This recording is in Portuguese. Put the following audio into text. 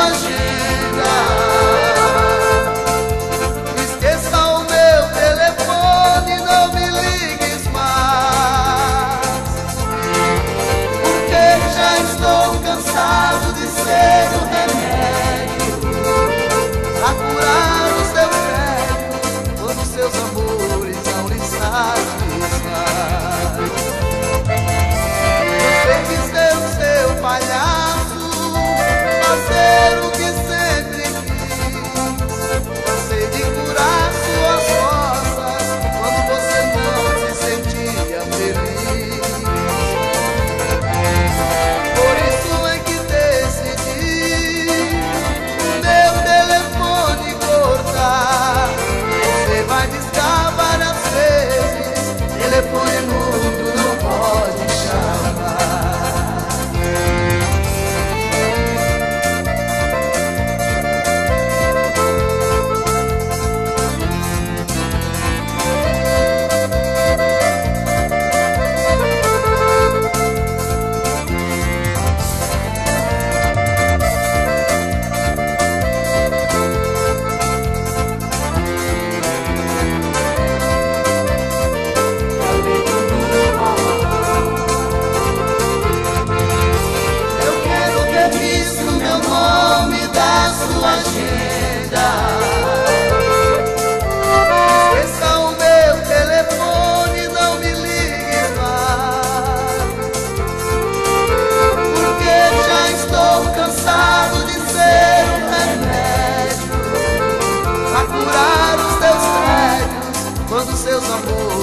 sua agenda. Esqueça o meu telefone, não me ligues mais, porque já estou cansado de ser o remédio pra curar o seu tédio quando seus amores não lhe satisfazem. Você quis ser o seu palhaço, fazer o que sempre quis. Cansei de curar suas costas quando você não se sentia feliz. Por isso é que decidi meu telefone cortar. Você vai discar várias vezes, telefone mudo não pode chamar. Esqueça o meu telefone, não me ligues mais, porque já estou cansado de ser um remédio pra curar os teus tédios quando seus amores